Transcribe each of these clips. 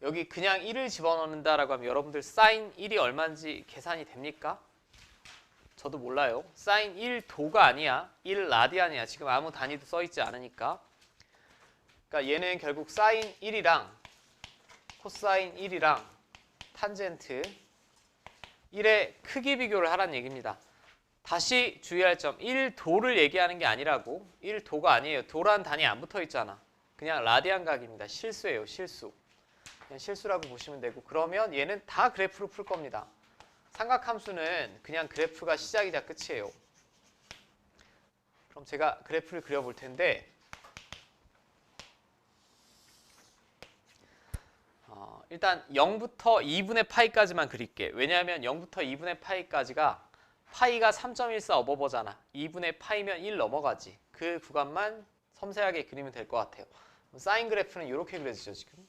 여기 그냥 1을 집어넣는다라고 하면 여러분들 사인 1이 얼마인지 계산이 됩니까? 저도 몰라요. 사인 1도가 아니야. 1라디안이야. 지금 아무 단위도 써있지 않으니까. 그러니까 얘는 결국 사인 1이랑 코사인 1이랑 탄젠트 1의 크기 비교를 하라는 얘기입니다. 다시 주의할 점, 1도를 얘기하는 게 아니라고. 1도가 아니에요. 도란 단위 안 붙어 있잖아. 그냥 라디안 각입니다. 실수예요. 실수. 그냥 실수라고 보시면 되고, 그러면 얘는 다 그래프로 풀 겁니다. 삼각함수는 그냥 그래프가 시작이자 끝이에요. 그럼 제가 그래프를 그려볼 텐데, 일단 0부터 2분의 파이까지만 그릴게. 왜냐하면 0부터 2분의 파이까지가 파이가 3.14 어버버잖아. 2분의 파이면 1 넘어가지. 그 구간만 섬세하게 그리면 될 것 같아요. 사인 그래프는 이렇게 그려지죠, 지금.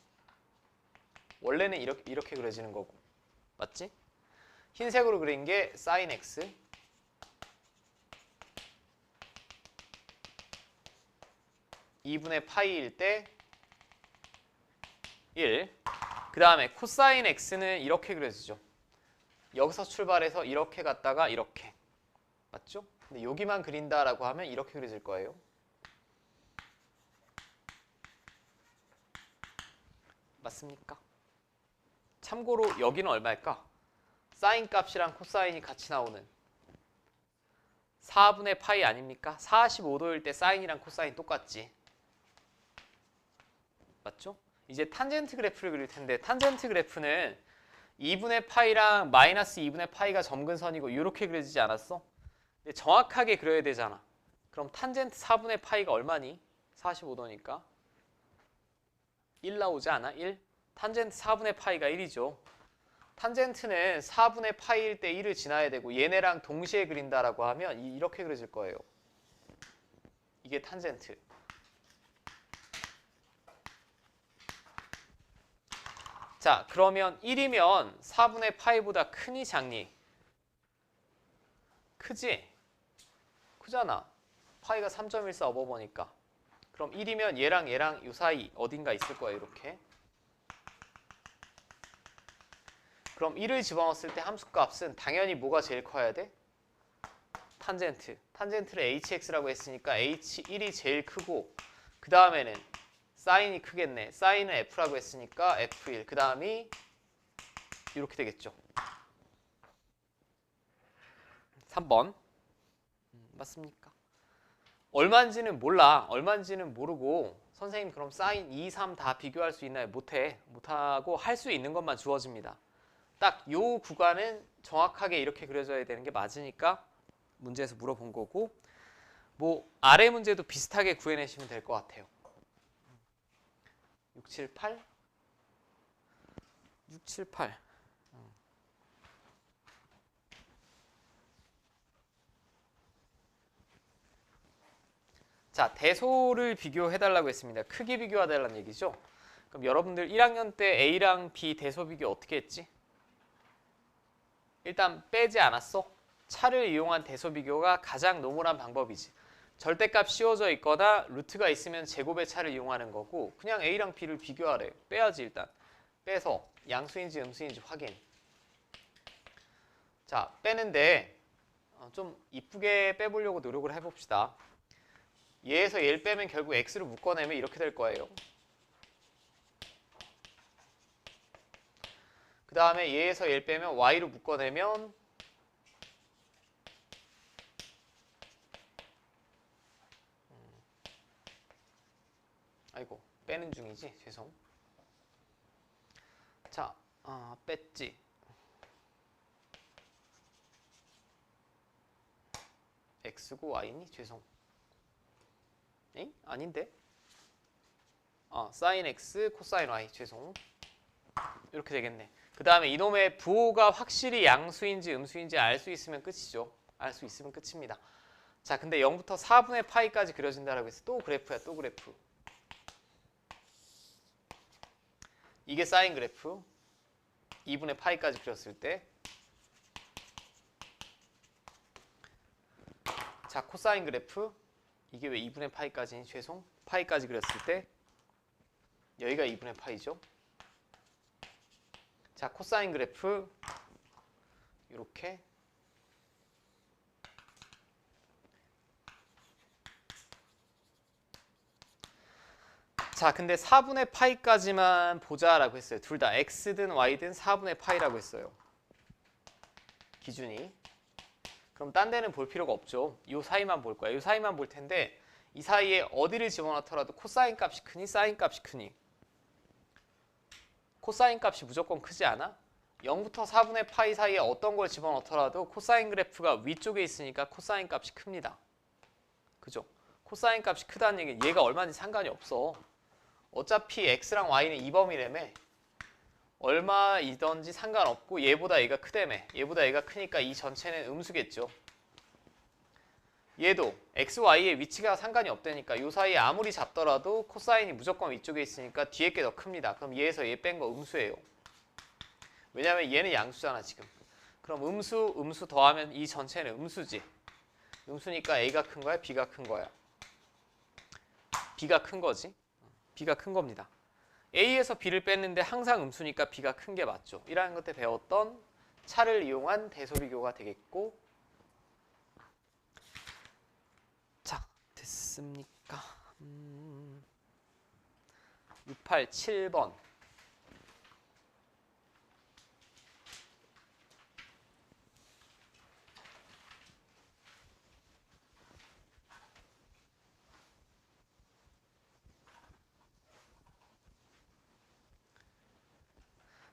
원래는 이렇게 그려지는 거고. 맞지? 흰색으로 그린 게 사인 x. (2분의 파이일 때) 1. 그 다음에 코사인 x는 이렇게 그려지죠. 여기서 출발해서 이렇게 갔다가 이렇게. 맞죠? 근데 여기만 그린다라고 하면 이렇게 그려질 거예요. 맞습니까? 참고로 여기는 얼마일까? 사인 값이랑 코사인이 같이 나오는 4분의 파이 아닙니까? 45도일 때 사인이랑 코사인 똑같지. 맞죠? 이제 탄젠트 그래프를 그릴 텐데, 탄젠트 그래프는 2분의 파이랑 마이너스 2분의 파이가 점근선이고 이렇게 그려지지 않았어? 근데 정확하게 그려야 되잖아. 그럼 탄젠트 4분의 파이가 얼마니? 45도니까 1 나오지 않아? 1? 탄젠트 4분의 파이가 1이죠. 탄젠트는 4분의 파이일 때 1을 지나야 되고, 얘네랑 동시에 그린다라고 하면 이렇게 그려질 거예요. 이게 탄젠트. 자, 그러면 1이면 4분의 파이보다 크니 작니? 크지? 크잖아. 파이가 3.14 어버버니까. 그럼 1이면 얘랑 얘랑 요 사이 어딘가 있을 거예요, 이렇게. 그럼 1을 집어넣었을 때 함수값은 당연히 뭐가 제일 커야 돼? 탄젠트. 탄젠트를 hx라고 했으니까 h1이 제일 크고, 그 다음에는 사인이 크겠네. 사인은 f라고 했으니까 f1. 그 다음이 이렇게 되겠죠. 3번. 맞습니까? 얼마인지는 몰라. 얼마인지는 모르고 선생님 그럼 사인 2, 3 다 비교할 수 있나요? 못해. 못하고 할 수 있는 것만 주어집니다. 딱 요 구간은 정확하게 이렇게 그려져야 되는 게 맞으니까 문제에서 물어본 거고, 뭐 아래 문제도 비슷하게 구해내시면 될 것 같아요. 6, 7, 8? 6, 7, 8. 자, 대소를 비교해달라고 했습니다. 크기 비교해달라는 얘기죠. 그럼 여러분들 1학년 때 A랑 B 대소 비교 어떻게 했지? 일단 빼지 않았어? 차를 이용한 대소 비교가 가장 노멀한 방법이지. 절대값 씌워져 있거나 루트가 있으면 제곱의 차를 이용하는 거고, 그냥 A랑 B를 비교하래. 빼야지 일단. 빼서 양수인지 음수인지 확인. 자, 빼는데 좀 이쁘게 빼보려고 노력을 해봅시다. 얘에서 얘를 빼면 결국 x로 묶어내면 이렇게 될 거예요. 그 다음에 얘에서 얘를 빼면 y로 묶어내면 아이고 빼는 중이지. 죄송. 자, 뺐지. x고 y니? 죄송. 에이? 아닌데? 사인 x, 코사인 y. 죄송. 이렇게 되겠네. 그 다음에 이놈의 부호가 확실히 양수인지 음수인지 알 수 있으면 끝이죠. 알 수 있으면 끝입니다. 자, 근데 0부터 4분의 파이까지 그려진다라고 해서 또 그래프야, 또 그래프. 이게 사인 그래프. 2분의 파이까지 그렸을 때. 자, 코사인 그래프. 이게 왜 2분의 파이까지니? 죄송. 파이까지 그렸을 때 여기가 2분의 파이죠. 자, 코사인 그래프 이렇게. 자, 근데 4분의 파이까지만 보자라고 했어요. 둘 다 x든 y든 4분의 파이라고 했어요. 기준이. 그럼 딴 데는 볼 필요가 없죠. 이 사이만 볼 거야. 이 사이만 볼 텐데 이 사이에 어디를 집어넣더라도 코사인 값이 크니 사인 값이 크니? 코사인 값이 무조건 크지 않아? 0부터 4분의 파이 사이에 어떤 걸 집어넣더라도 코사인 그래프가 위쪽에 있으니까 코사인 값이 큽니다. 그죠? 코사인 값이 크다는 얘기는 얘가 얼마인지 상관이 없어. 어차피 x랑 y는 이범위라며. 얼마이든지 상관없고 얘보다 얘가 크다며. 얘보다 얘가 크니까 이 전체는 음수겠죠. 얘도 x, y의 위치가 상관이 없다니까 이 사이에 아무리 잡더라도 코사인이 무조건 위쪽에 있으니까 뒤에 게 더 큽니다. 그럼 얘에서 얘 뺀 거 음수예요. 왜냐면 얘는 양수잖아 지금. 그럼 음수 더하면 이 전체는 음수지. 음수니까 a가 큰 거야? b가 큰 거야? b가 큰 거지. b가 큰 겁니다. a에서 b를 뺐는데 항상 음수니까 b가 큰 게 맞죠. 1학년 때 배웠던 차를 이용한 대소비교가 되겠고. 자, 됐습니까? 687번.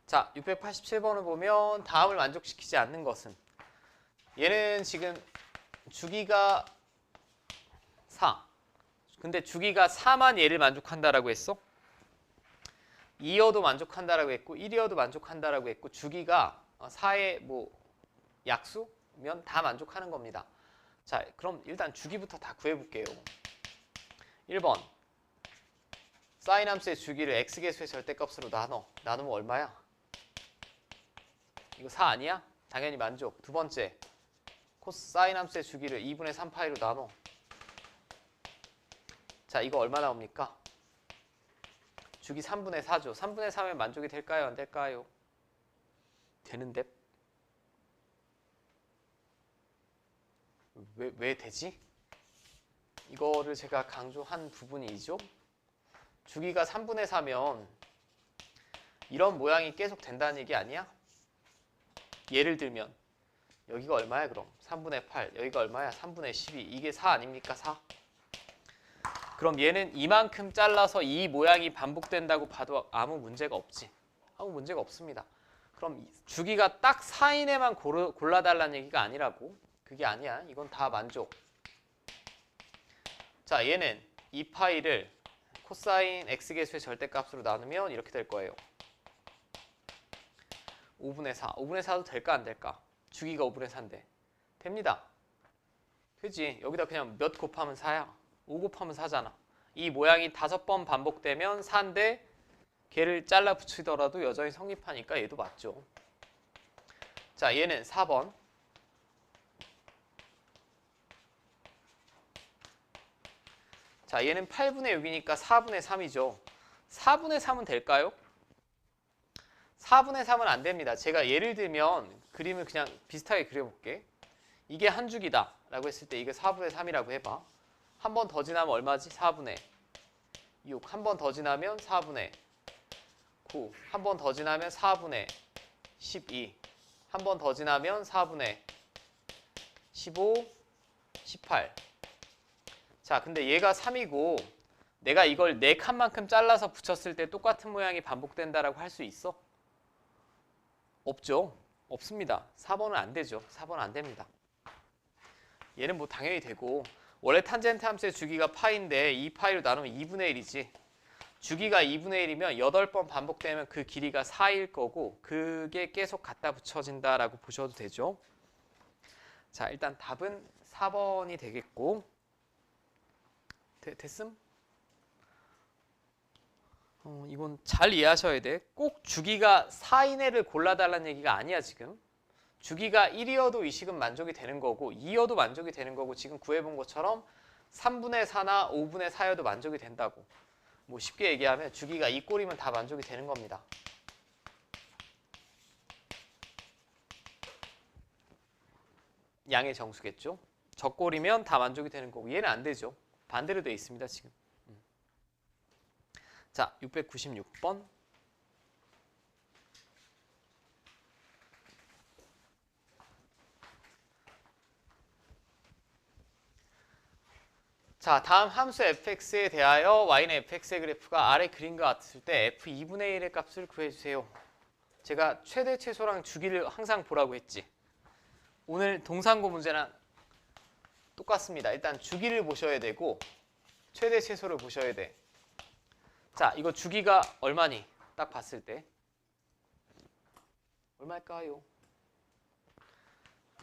자, 687번을 보면 다음을 만족시키지 않는 것은 얘는 지금 주기가 4. 근데 주기가 4만 얘를 만족한다라고 했어. 2여도 만족한다라고 했고 1이어도 만족한다라고 했고 주기가 4의 뭐 약수면 다 만족하는 겁니다. 자, 그럼 일단 주기부터 다 구해볼게요. 1번 사인 함수의 주기를 x계수의 절대값으로 나누면 얼마야? 이거 4 아니야? 당연히 만족. 두 번째 코사인 함수의 주기를 2분의 3파이로 나눠. 자, 이거 얼마 나옵니까? 주기 3분의 4죠. 3분의 3면 만족이 될까요? 안 될까요? 되는데? 왜 되지? 이거를 제가 강조한 부분이죠. 주기가 3분의 4면 이런 모양이 계속 된다는 얘기 아니야? 예를 들면 여기가 얼마야 그럼? 3분의 8. 여기가 얼마야? 3분의 12. 이게 4 아닙니까? 4. 그럼 얘는 이만큼 잘라서 이 모양이 반복된다고 봐도 아무 문제가 없지. 아무 문제가 없습니다. 그럼 주기가 딱 4인에만 골라달라는 얘기가 아니라고. 그게 아니야. 이건 다 만족. 자, 얘는 이 파이를 코사인 x계수의 절대값으로 나누면 이렇게 될 거예요. 5분의 4. 5분의 4도 될까 안 될까? 주기가 5분의 4인데. 됩니다. 그지? 여기다 그냥 몇 곱하면 4야. 5 곱하면 4잖아. 이 모양이 5번 반복되면 4인데 걔를 잘라 붙이더라도 여전히 성립하니까 얘도 맞죠. 자, 얘는 4번. 자, 얘는 8분의 6이니까 4분의 3이죠. 4분의 3은 될까요? 4분의 3은 안 됩니다. 제가 예를 들면 그림을 그냥 비슷하게 그려볼게. 이게 한 주기다 라고 했을 때 이게 4분의 3이라고 해봐. 한 번 더 지나면 얼마지? 4분의 6. 한 번 더 지나면 4분의 9. 한 번 더 지나면 4분의 12. 한 번 더 지나면 4분의 15, 18. 자, 근데 얘가 3이고 내가 이걸 4칸만큼 잘라서 붙였을 때 똑같은 모양이 반복된다라고 할 수 있어? 없죠. 없습니다. 4번은 안 되죠. 4번은 안 됩니다. 얘는 뭐 당연히 되고 원래 탄젠트 함수의 주기가 파인데 이 파이로 나누면 2분의 1이지. 주기가 2분의 1이면 8번 반복되면 그 길이가 4일 거고 그게 계속 갖다 붙여진다라고 보셔도 되죠. 자, 일단 답은 4번이 되겠고 됐음? 이건 잘 이해하셔야 돼. 꼭 주기가 4이내를 골라달라는 얘기가 아니야 지금. 주기가 1이어도 이 식은 만족이 되는 거고 2여도 만족이 되는 거고 지금 구해본 것처럼 3분의 4나 5분의 4여도 만족이 된다고. 뭐 쉽게 얘기하면 주기가 이 꼴이면 다 만족이 되는 겁니다. 양의 정수겠죠. 적골이면 다 만족이 되는 거고 얘는 안 되죠. 반대로 돼 있습니다, 지금. 자, 696번. 자, 다음 함수 fx에 대하여 y는 fx의 그래프가 아래 그림과 같을 때 f 2분의 1의 값을 구해주세요. 제가 최대 최소랑 주기를 항상 보라고 했지. 오늘 동상고 문제랑 똑같습니다. 일단 주기를 보셔야 되고 최대 최소를 보셔야 돼. 자, 이거 주기가 얼마니? 딱 봤을 때 얼마일까요?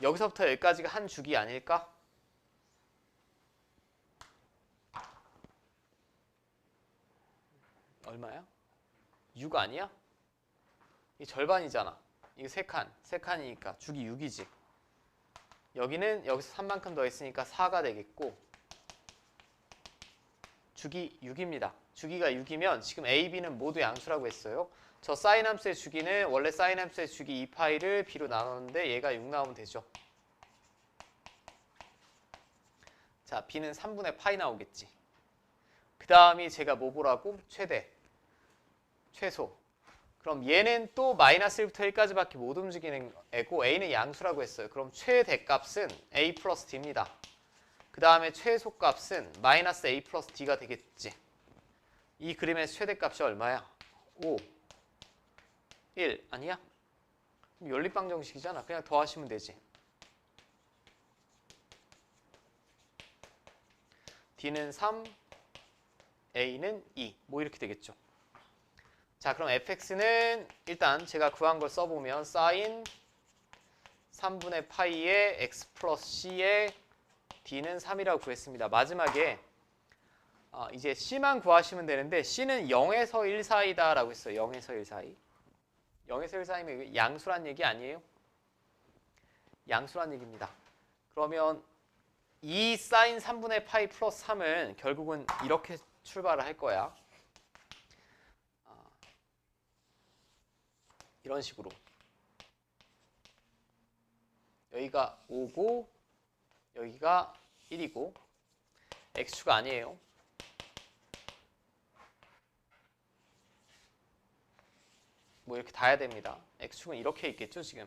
여기서부터 여기까지가 한 주기 아닐까? 얼마야? 6 아니야? 이 절반이잖아. 이거 3칸. 3칸이니까 주기 6이지. 여기는 여기서 3만큼 더 했으니까 4가 되겠고 주기 6입니다. 주기가 6이면 지금 A, B는 모두 양수라고 했어요. 저 사인 함수의 주기는 원래 사인 함수의 주기 2파이를 B로 나눴는데 얘가 6 나오면 되죠. 자, B는 3분의 파이 나오겠지. 그 다음이 제가 뭐 보라고? 최대, 최소. 그럼 얘는 또 마이너스 1부터 1까지밖에 못 움직이는 애고 A는 양수라고 했어요. 그럼 최대값은 A 플러스 D입니다. 그 다음에 최소값은 마이너스 A 플러스 D가 되겠지. 이 그림의 최대값이 얼마야? 5, 1 아니야? 연립방 정식이잖아. 그냥 더하시면 되지. D는 3, A는 2. 뭐 이렇게 되겠죠. 자, 그럼 fx는 일단 제가 구한 걸 써보면 sin 3분의 파이의 x 플러스 c의 d는 3이라고 구했습니다. 마지막에 이제 c만 구하시면 되는데 c는 0에서 1 사이다 라고 했어요. 0에서 1 사이. 0에서 1 사이면 양수란 얘기 아니에요? 양수란 얘기입니다. 그러면 이 sin 3분의 파이 플러스 3은 결국은 이렇게 출발을 할 거야. 이런 식으로 여기가 5고 여기가 1이고 x축가 아니에요. 뭐 이렇게 다 해야 됩니다. x축은 이렇게 있겠죠 지금.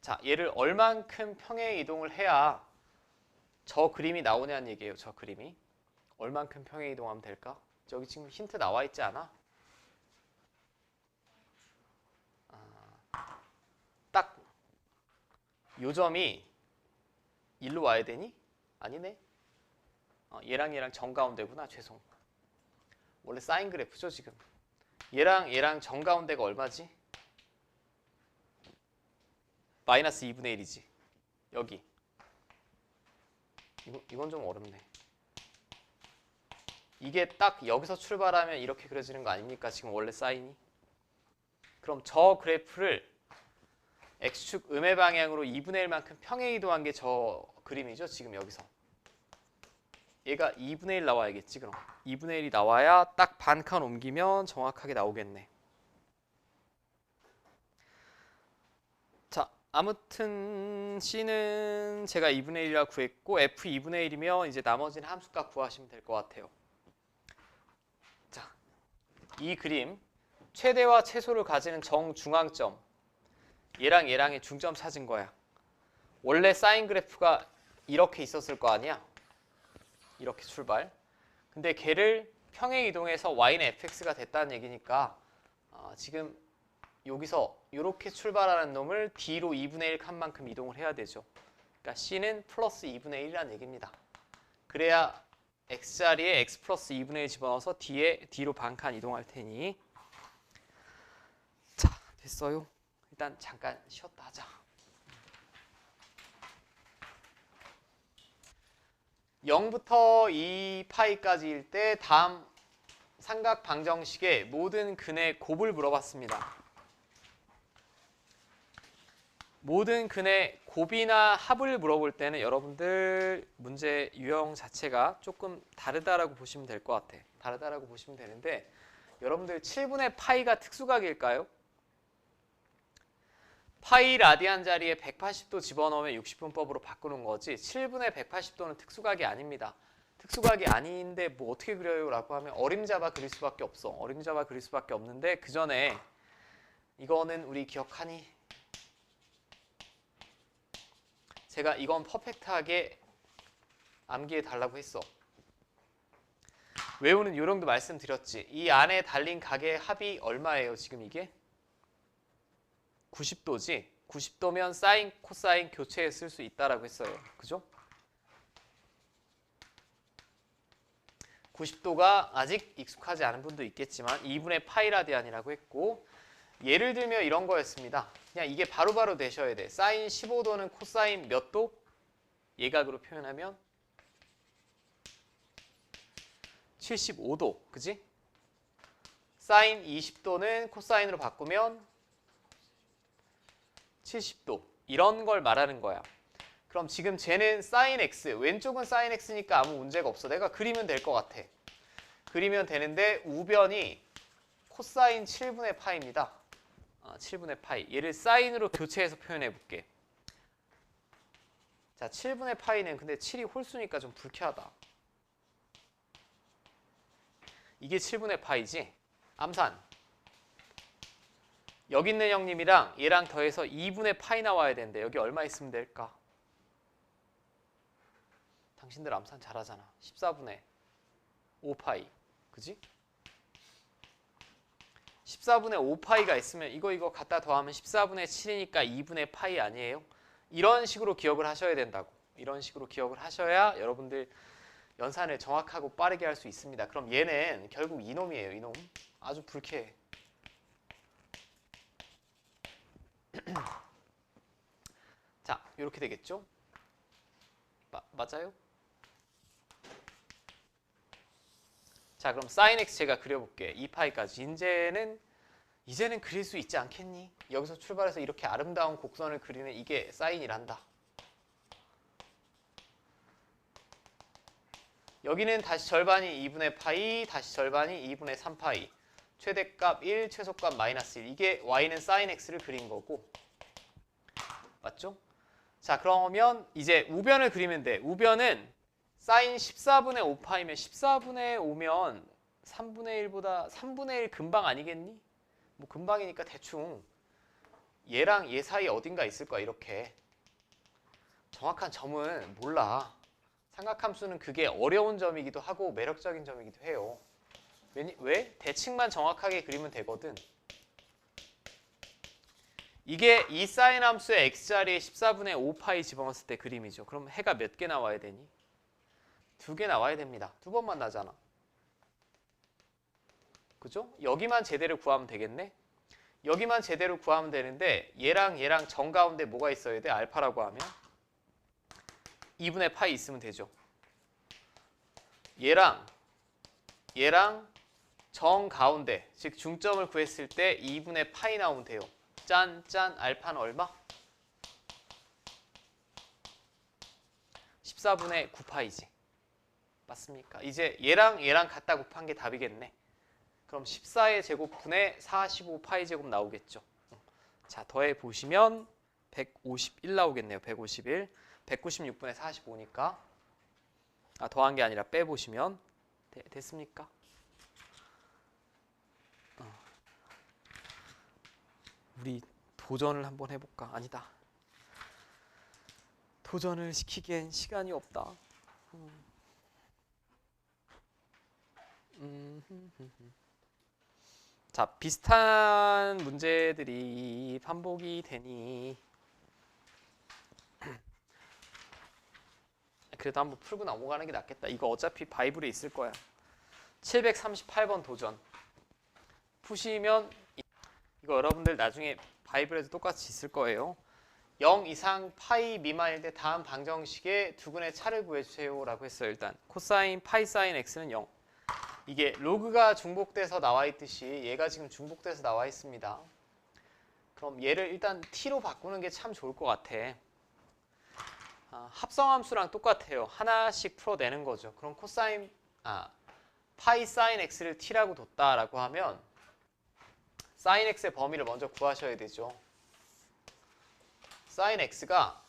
자, 얘를 얼만큼 평행 이동을 해야 저 그림이 나오냐는 얘기예요. 저 그림이 얼만큼 평행 이동하면 될까? 저기 지금 힌트 나와 있지 않아? 딱 요점이 일로 와야 되니? 아니네. 얘랑 얘랑 정가운데구나. 죄송. 원래 사인 그래프죠 지금. 얘랑 얘랑 정가운데가 얼마지? 마이너스 2분의 1이지. 여기. 이건 좀 어렵네. 이게 딱 여기서 출발하면 이렇게 그려지는 거 아닙니까? 지금 원래 사인이. 그럼 저 그래프를 x축 음의 방향으로 2분의 1만큼 평행 이동한 게 저 그림이죠. 지금 여기서. 얘가 2분의 1 나와야겠지. 그럼 2분의 1이 나와야 딱 반 칸 옮기면 정확하게 나오겠네. 자, 아무튼 C는 제가 2분의 1이라고 구했고 F 2분의 1이면 이제 나머지는 함수값 구하시면 될 것 같아요. 자, 이 그림 최대와 최소를 가지는 정중앙점 얘랑 얘랑의 중점 찾은 거야. 원래 사인 그래프가 이렇게 있었을 거 아니야? 이렇게 출발. 근데 걔를 평행 이동해서 y는 fx가 됐다는 얘기니까 지금 여기서 이렇게 출발하는 놈을 d로 2분의 1 칸만큼 이동을 해야 되죠. 그러니까 c는 플러스 2분의 1이라는 얘기입니다. 그래야 x자리에 x 플러스 2분의 1 집어넣어서 d로 반 칸 이동할 테니 자, 됐어요. 일단 잠깐 쉬었다 하자. 0부터 2파이까지일 때 다음 삼각 방정식의 모든 근의 곱을 물어봤습니다. 모든 근의 곱이나 합을 물어볼 때는 여러분들 문제 유형 자체가 조금 다르다라고 보시면 될 것 같아. 다르다라고 보시면 되는데 여러분들 7분의 파이가 특수각일까요? 파이 라디안 자리에 180도 집어넣으면 60분법으로 바꾸는 거지 7분의 180도는 특수각이 아닙니다. 특수각이 아닌데 뭐 어떻게 그려요? 라고 하면 어림잡아 그릴 수밖에 없어. 어림잡아 그릴 수밖에 없는데 그 전에 이거는 우리 기억하니? 제가 이건 퍼펙트하게 암기해 달라고 했어. 외우는 요령도 말씀드렸지. 이 안에 달린 각의 합이 얼마예요? 지금 이게? 90도지? 90도면 사인, 코사인 교체해 쓸 수 있다라고 했어요. 그죠? 90도가 아직 익숙하지 않은 분도 있겠지만 2분의 파이 라디안이라고 했고 예를 들면 이런 거였습니다. 그냥 이게 바로바로 되셔야 돼. 사인 15도는 코사인 몇 도? 예각으로 표현하면 75도. 그지? 사인 20도는 코사인으로 바꾸면 70도. 이런 걸 말하는 거야. 그럼 지금 쟤는 사인 x, 왼쪽은 사인 x니까 아무 문제가 없어. 내가 그리면 될 것 같아. 그리면 되는데 우변이 코사인 7분의 파입니다. 7분의 파이. 얘를 사인으로 교체해서 표현해 볼게. 자, 7분의 파이는 근데 7이 홀수니까 좀 불쾌하다. 이게 7분의 파이지? 암산. 여기 있는 형님이랑 얘랑 더해서 2분의 파이 나와야 되는데 여기 얼마 있으면 될까? 당신들 암산 잘하잖아. 14분의 5파이. 그지? 14분의 5파이가 있으면 이거 갖다 더하면 14분의 7이니까 2분의 파이 아니에요? 이런 식으로 기억을 하셔야 된다고. 이런 식으로 기억을 하셔야 여러분들 연산을 정확하고 빠르게 할 수 있습니다. 그럼 얘는 결국 이놈이에요. 이놈. 아주 불쾌해. 자, 이렇게 되겠죠? 맞아요? 자, 그럼 sin x 제가 그려볼게. 2파이까지. 이제는 그릴 수 있지 않겠니? 여기서 출발해서 이렇게 아름다운 곡선을 그리는 이게 사인이란다. 여기는 다시 절반이 2분의 파이, 다시 절반이 2분의 3파이. 최대값 1, 최소값 마이너스 1. 이게 y는 sin x를 그린 거고. 맞죠? 자, 그러면 이제 우변을 그리면 돼. 우변은 사인 14분의 5파이면 14분의 5면 3분의 1보다 3분의 1 금방 아니겠니? 뭐 금방이니까 대충 얘랑 얘 사이 어딘가 있을 거야. 이렇게. 정확한 점은 몰라. 삼각함수는 그게 어려운 점이기도 하고 매력적인 점이기도 해요. 왜? 대칭만 정확하게 그리면 되거든. 이게 이 사인 함수의 x자리에 14분의 5파이 집어넣었을 때 그림이죠. 그럼 해가 몇 개 나와야 되니? 2개 나와야 됩니다. 2번만 나잖아. 그죠? 여기만 제대로 구하면 되겠네? 여기만 제대로 구하면 되는데 얘랑 정가운데 뭐가 있어야 돼? 알파라고 하면 2분의 파이 있으면 되죠. 얘랑 정가운데, 즉 중점을 구했을 때 2분의 파이 나오면 돼요. 짠, 알파는 얼마? 14분의 9파이지. 맞습니까? 이제 얘랑 갖다 곱한 게 답이겠네. 그럼 14의 제곱분의 45파이 제곱 나오겠죠. 자, 더해 보시면 151 나오겠네요. 151. 196분의 45니까. 더한 게 아니라 빼보시면 됐습니까? 우리 도전을 한번 해볼까? 아니다. 도전을 시키기엔 시간이 없다. 자, 비슷한 문제들이 반복이 되니 그래도 한번 풀고 넘어가는 게 낫겠다. 이거 어차피 바이블에 있을 거야. 738번 도전. 푸시면 이거 여러분들 나중에 바이블에도 똑같이 있을 거예요. 0 이상 파이 미만일 때 다음 방정식의 두근의 차를 구해주세요 라고 했어요. 일단 코사인 파이 사인 x는 0. 이게 로그가 중복돼서 나와 있듯이 얘가 지금 중복돼서 나와 있습니다. 그럼 얘를 일단 t로 바꾸는 게 참 좋을 것 같아. 합성함수랑 똑같아요. 하나씩 풀어내는 거죠. 그럼 코사인 파이 사인 x를 t라고 뒀다라고 하면 사인 x의 범위를 먼저 구하셔야 되죠. sin x가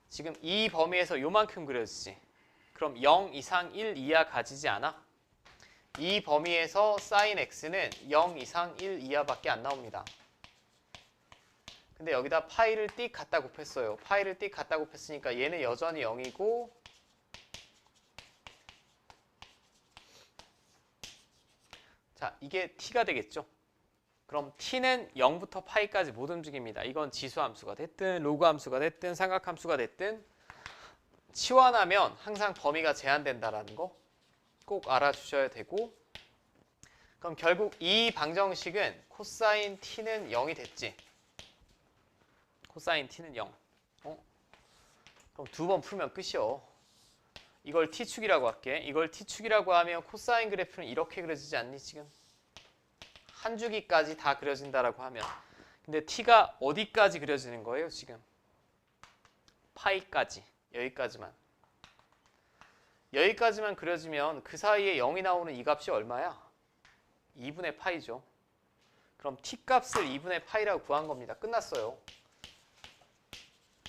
지금 이 범위에서 요만큼 그려지지. 그럼 0 이상 1 이하 가지지 않아? 이 범위에서 sin x는 0 이상 1 이하밖에 안 나옵니다. 근데 여기다 파이를 띡 갖다 곱했어요. 파이를 띡 갖다 곱했으니까 얘는 여전히 0이고 자, 이게 t가 되겠죠. 그럼 t는 0부터 파이까지 못 움직입니다. 이건 지수함수가 됐든 로그함수가 됐든 삼각함수가 됐든 치환하면 항상 범위가 제한된다라는 거 꼭 알아주셔야 되고 그럼 결국 이 방정식은 코사인 t는 0이 됐지. 코사인 t는 0. 그럼 두 번 풀면 끝이요. 이걸 t축이라고 할게. 이걸 t축이라고 하면 코사인 그래프는 이렇게 그려지지 않니 지금? 한 주기까지 다 그려진다라고 하면. 근데 t가 어디까지 그려지는 거예요 지금? 파이까지. 여기까지만. 여기까지만 그려지면 그 사이에 0이 나오는 이 값이 얼마야? 2분의 파이죠. 그럼 t 값을 2분의 파이라고 구한 겁니다. 끝났어요.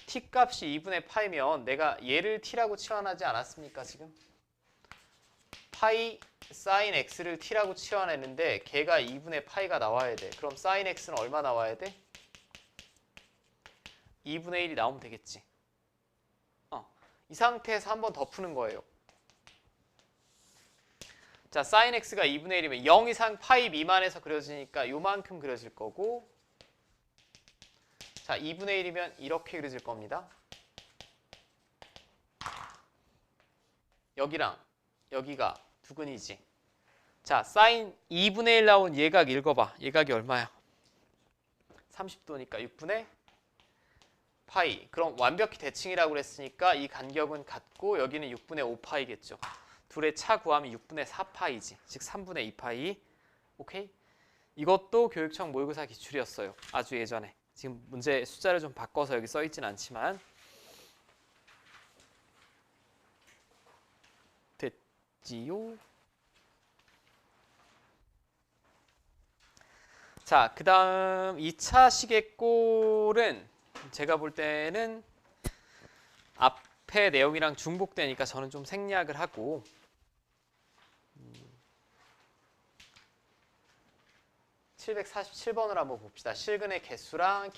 t 값이 2분의 파이면 내가 얘를 t라고 치환하지 않았습니까 지금? 파이 sin x를 t라고 치환했는데 걔가 2분의 파이가 나와야 돼. 그럼 sin x는 얼마 나와야 돼? 2분의 1이 나오면 되겠지. 이 상태에서 한 번 더 푸는 거예요. 자, sin x가 2분의 1이면 0 이상 파이 미만에서 그려지니까 요만큼 그려질 거고 자, 2분의 1이면 이렇게 그려질 겁니다. 여기랑 여기가 두근이지. 자, sin 2분의 1 나온 예각 읽어봐. 예각이 얼마야? 30도니까 6분의 파이. 그럼 완벽히 대칭이라고 그랬으니까 이 간격은 같고 여기는 6분의 5파이겠죠. 둘의 차 구하면 6분의 4파이지. 즉 3분의 2파이. 오케이? 이것도 교육청 모의고사 기출이었어요. 아주 예전에. 지금 문제 숫자를 좀 바꿔서 여기 써있진 않지만 됐지요? 자, 그 다음 2차 시계꼴은 제가 볼 때는 앞에 내용이랑 중복되니까 저는 좀 생략을 하고 747번을 한번 봅시다. 실근의 개수랑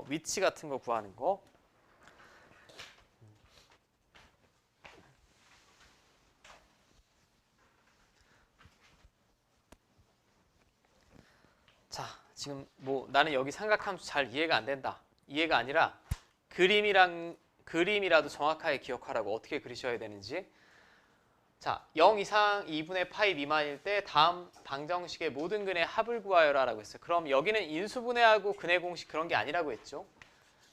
위치 같은 거 구하는 거. 자, 지금 뭐 나는 여기 삼각함수 잘 이해가 안 된다. 이해가 아니라 그림이라도 정확하게 기억하라고. 어떻게 그리셔야 되는지. 자, 0 이상 2분의 파이 미만일 때 다음 방정식의 모든 근의 합을 구하여라 라고 했어요. 그럼 여기는 인수분해하고 근의 공식 그런 게 아니라고 했죠.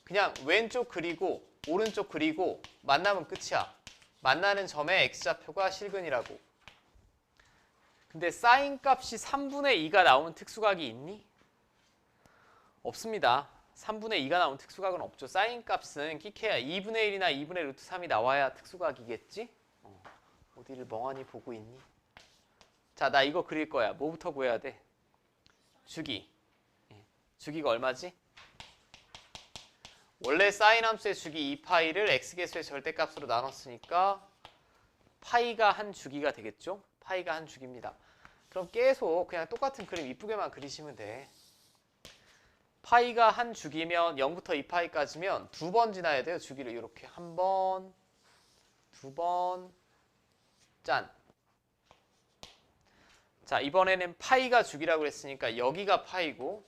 그냥 왼쪽 그리고 오른쪽 그리고 만나면 끝이야. 만나는 점의 x좌표가 실근이라고. 근데 사인 값이 3분의 2가 나오는 특수각이 있니? 없습니다. 3분의 2가 나오는 특수각은 없죠. 사인 값은 끼케야 2분의 1이나 2분의 루트 3이 나와야 특수각이겠지? 어디를 멍하니 보고 있니? 자, 나 이거 그릴 거야. 뭐부터 구해야 돼? 주기. 주기가 얼마지? 원래 사인 함수의 주기 2파이를 x개수의 절대값으로 나눴으니까 파이가 한 주기가 되겠죠? 파이가 한 주기입니다. 그럼 계속 그냥 똑같은 그림 이쁘게만 그리시면 돼. 파이가 한 주기면 0부터 2파이까지면 두 번 지나야 돼요. 주기를 이렇게 한 번, 두 번, 짠. 자, 이번에는 파이가 주기라고 했으니까 여기가 파이고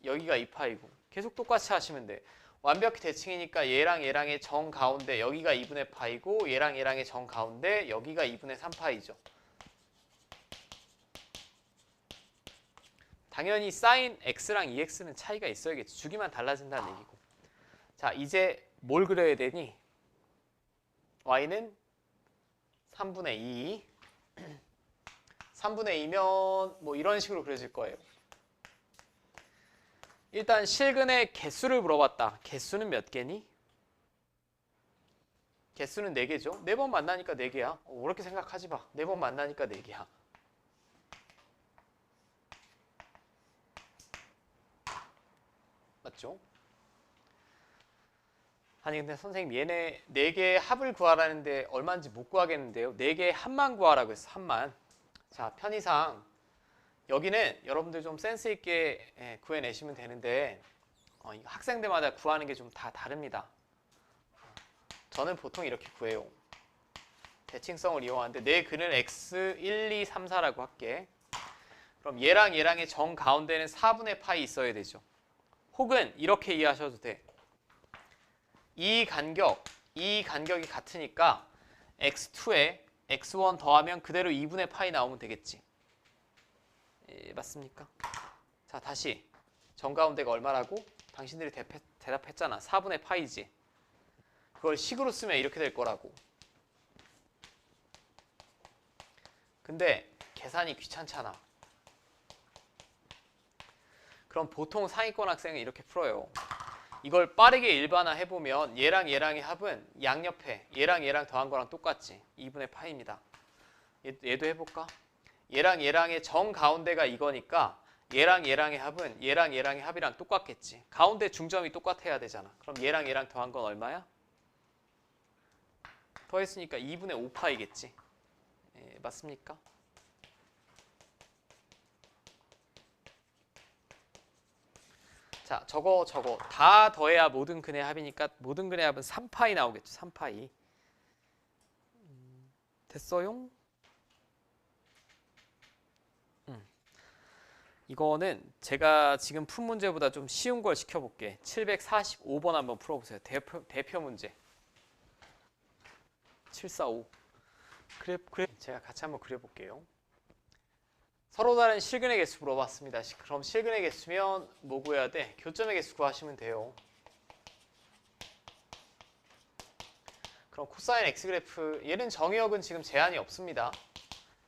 여기가 2파이고 계속 똑같이 하시면 돼. 완벽히 대칭이니까 얘랑 얘랑의 정 가운데 여기가 2분의 파이고 얘랑 얘랑의 정 가운데 여기가 2분의 3파이죠. 당연히 sin x랑 2x는 차이가 있어야겠죠. 주기만 달라진다는 얘기고. 자, 이제 뭘 그려야 되니? y는 3분의 2. 3분의 2면 뭐 이런 식으로 그려질 거예요. 일단 실근의 개수를 물어봤다. 개수는 몇 개니? 개수는 4개죠. 4번 만나니까 4개야. 그렇게 생각하지 마. 4번 만나니까 4개야. 맞죠? 아니 근데 선생님 얘네 4개의 합을 구하라는데 얼마인지 못 구하겠는데요. 4개의 합만 구하라고 했어. 합만. 자, 편의상 여기는 여러분들 좀 센스 있게 구해내시면 되는데 이거 학생들마다 구하는 게 좀 다 다릅니다. 저는 보통 이렇게 구해요. 대칭성을 이용하는데 내 근을 x 1, 2, 3, 4라고 할게. 그럼 얘랑 얘랑의 정 가운데는 4분의 파이 있어야 되죠. 혹은 이렇게 이해하셔도 돼. 이 간격이 같으니까 x2에 x1 더하면 그대로 2분의 파이 나오면 되겠지. 맞습니까? 자, 다시 정가운데가 얼마라고? 당신들이 대답했잖아. 4분의 파이지. 그걸 식으로 쓰면 이렇게 될 거라고. 근데 계산이 귀찮잖아. 그럼 보통 상위권 학생은 이렇게 풀어요. 이걸 빠르게 일반화 해보면 얘랑 얘랑의 합은 양옆에 얘랑 얘랑 더한 거랑 똑같지. 2분의 파이입니다. 얘도 해볼까? 얘랑 얘랑의 정 가운데가 이거니까 얘랑 얘랑의 합은 얘랑 얘랑의 합이랑 똑같겠지. 가운데 중점이 똑같아야 되잖아. 그럼 얘랑 얘랑 더한 건 얼마야? 더했으니까 2분의 5파이겠지. 맞습니까? 자, 저거 다 더해야 모든 근의 합이니까 모든 근의 합은 3파이 나오겠죠. 3파이. 됐어요? 이거는 제가 지금 푼 문제보다 좀 쉬운 걸 시켜볼게. 745번 한번 풀어보세요. 대표 문제. 745. 그래. 제가 같이 한번 그려볼게요. 서로 다른 실근의 개수 물어봤습니다. 그럼 실근의 개수면 뭐 구해야 돼? 교점의 개수 구하시면 돼요. 그럼 코사인 x 그래프 얘는 정의역은 지금 제한이 없습니다.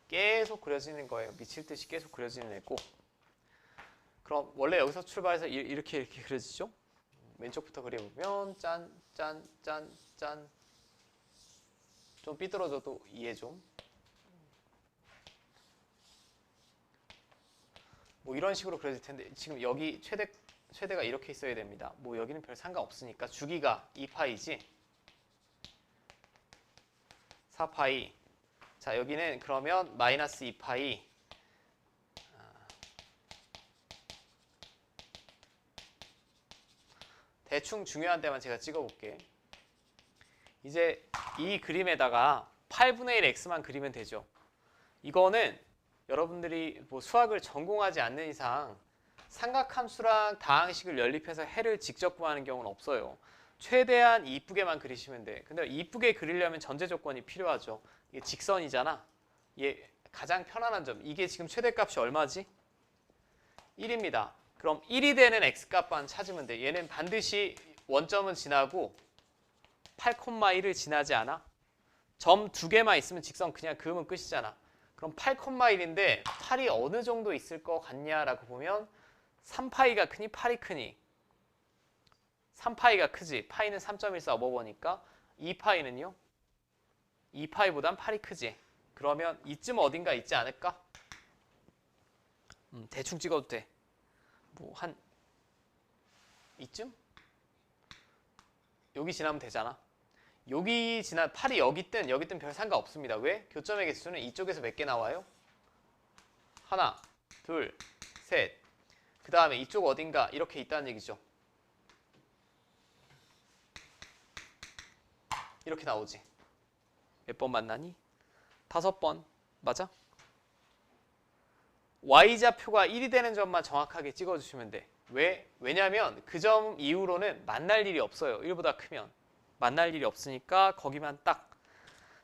계속 그려지는 거예요. 미칠 듯이 계속 그려지는 애고. 그럼 원래 여기서 출발해서 이렇게 그려지죠? 왼쪽부터 그려보면 짠, 짠, 짠, 짠. 좀 삐뚤어져도 이해 좀. 뭐 이런 식으로 그려질 텐데 지금 여기 최대가 이렇게 있어야 됩니다. 뭐 여기는 별 상관없으니까 주기가 2파이지. 4파이. 자, 여기는 그러면 마이너스 2파이. 대충 중요한 데만 제가 찍어볼게. 이제 이 그림에다가 8분의 1 x만 그리면 되죠. 이거는 여러분들이 뭐 수학을 전공하지 않는 이상 삼각함수랑 다항식을 연립해서 해를 직접 구하는 경우는 없어요. 최대한 이쁘게만 그리시면 돼. 근데 이쁘게 그리려면 전제 조건이 필요하죠. 이게 직선이잖아. 얘 가장 편안한 점. 이게 지금 최대값이 얼마지? 1입니다. 그럼 1이 되는 x값만 찾으면 돼. 얘는 반드시 원점은 지나고 8,1을 지나지 않아. 점 2개만 있으면 직선 그냥 그으면 끝이잖아. 그럼 8,1인데 8이 어느 정도 있을 것 같냐라고 보면 3파이가 크니 8이 크니 3파이가 크지. 파이는 3.14 어버버니까 2파이는요? 2파이보단 8이 크지. 그러면 이쯤 어딘가 있지 않을까? 대충 찍어도 돼. 뭐 한 이쯤? 여기 지나면 되잖아. 여기 지나 8이 여기 뜬 별 상관없습니다. 왜? 교점의 개수는 이쪽에서 몇 개 나와요? 하나, 둘, 셋. 그 다음에 이쪽 어딘가 이렇게 있다는 얘기죠. 이렇게 나오지. 몇 번 만나니? 5번. 맞아? Y좌표가 1이 되는 점만 정확하게 찍어주시면 돼. 왜? 왜냐면 그 점 이후로는 만날 일이 없어요. 1보다 크면. 만날 일이 없으니까 거기만 딱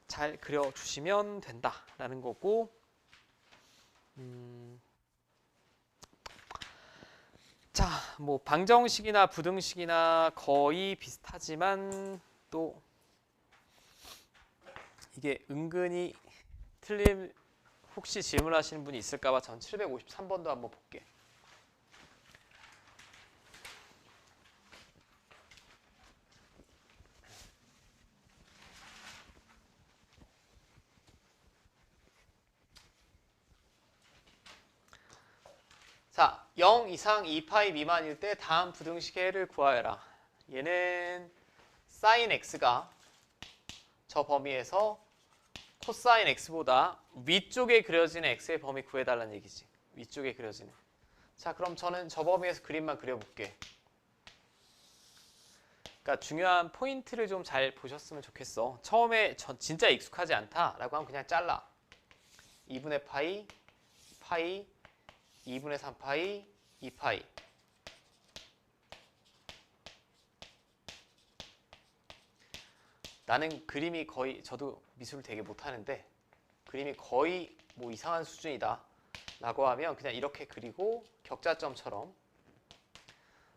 잘 그려주시면 된다라는 거고. 자, 뭐 방정식이나 부등식이나 거의 비슷하지만 또 이게 은근히 틀림 혹시 질문하시는 분이 있을까봐 전 753번도 한번 볼게. 자, 0 이상 2파이 미만일 때 다음 부등식의 해를 구하여라. 얘는 sin x가 저 범위에서 코사인 x보다 위쪽에 그려지는 x의 범위 구해달라는 얘기지. 위쪽에 그려지는. 자, 그럼 저는 저 범위에서 그림만 그려볼게. 그러니까 중요한 포인트를 좀 잘 보셨으면 좋겠어. 처음에 진짜 익숙하지 않다라고 하면 그냥 잘라. 2분의 파이, 파이, 2분의 3파이, 2파이. 나는 그림이 거의, 저도 미술을 되게 못하는데 그림이 거의 뭐 이상한 수준이다 라고 하면 그냥 이렇게 그리고 격자점처럼.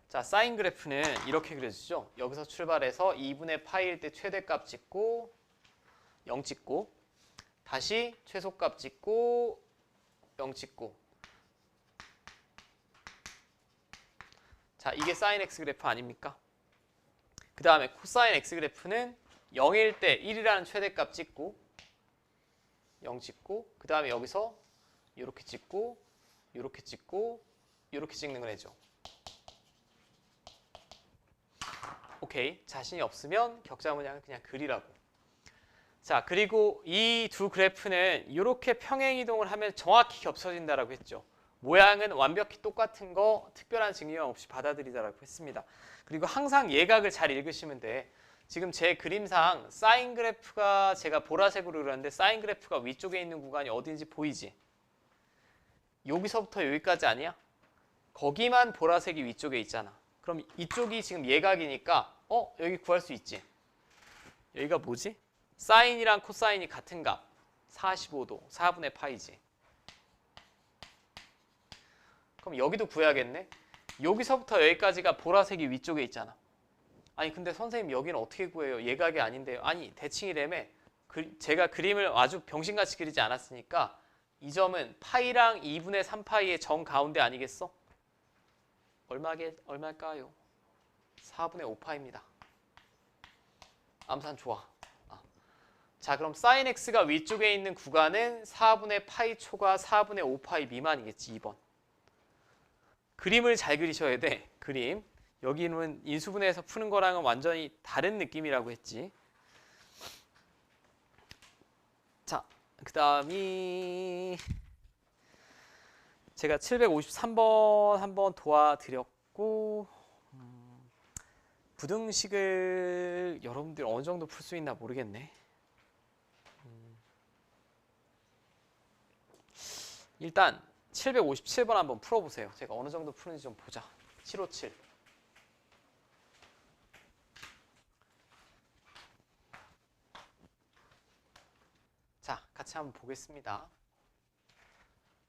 자, 사인 그래프는 이렇게 그려지죠. 여기서 출발해서 2분의 파이일 때 최대값 찍고 0 찍고 다시 최소값 찍고 0 찍고. 자, 이게 사인 x 그래프 아닙니까? 그 다음에 코사인 x 그래프는 0일 때 1이라는 최대값 찍고 0 찍고 그 다음에 여기서 이렇게 찍고 이렇게 찍고 이렇게 찍는 걸 해줘. 오케이. 자신이 없으면 격자 문양을 그냥 그리라고. 자, 그리고 이 두 그래프는 이렇게 평행이동을 하면 정확히 겹쳐진다라고 했죠. 모양은 완벽히 똑같은 거 특별한 증명 없이 받아들이자라고 했습니다. 그리고 항상 예각을 잘 읽으시면 돼. 지금 제 그림상 사인 그래프가 제가 보라색으로 그렸는데 사인 그래프가 위쪽에 있는 구간이 어딘지 보이지? 여기서부터 여기까지 아니야? 거기만 보라색이 위쪽에 있잖아. 그럼 이쪽이 지금 예각이니까 여기 구할 수 있지. 여기가 뭐지? 사인이랑 코사인이 같은 값 45도 4분의 파이지. 그럼 여기도 구해야겠네. 여기서부터 여기까지가 보라색이 위쪽에 있잖아. 아니 근데 선생님 여기는 어떻게 구해요? 예각이 아닌데요. 아니 대칭이라며. 제가 그림을 아주 병신같이 그리지 않았으니까 이 점은 파이랑 2분의 3파이의 정 가운데 아니겠어? 얼마일까요? 4분의 5파입니다. 암산 좋아. 자, 그럼 sin x가 위쪽에 있는 구간은 4분의 파이 초과 4분의 5파이 미만이겠지. 2번. 그림을 잘 그리셔야 돼. 그림. 여기는 인수분해에서 푸는 거랑은 완전히 다른 느낌이라고 했지. 자, 그 다음이 제가 753번 한번 도와드렸고 부등식을 여러분들 어느 정도 풀 수 있나 모르겠네. 일단 757번 한번 풀어보세요. 제가 어느 정도 푸는지 좀 보자. 757. 자, 같이 한번 보겠습니다.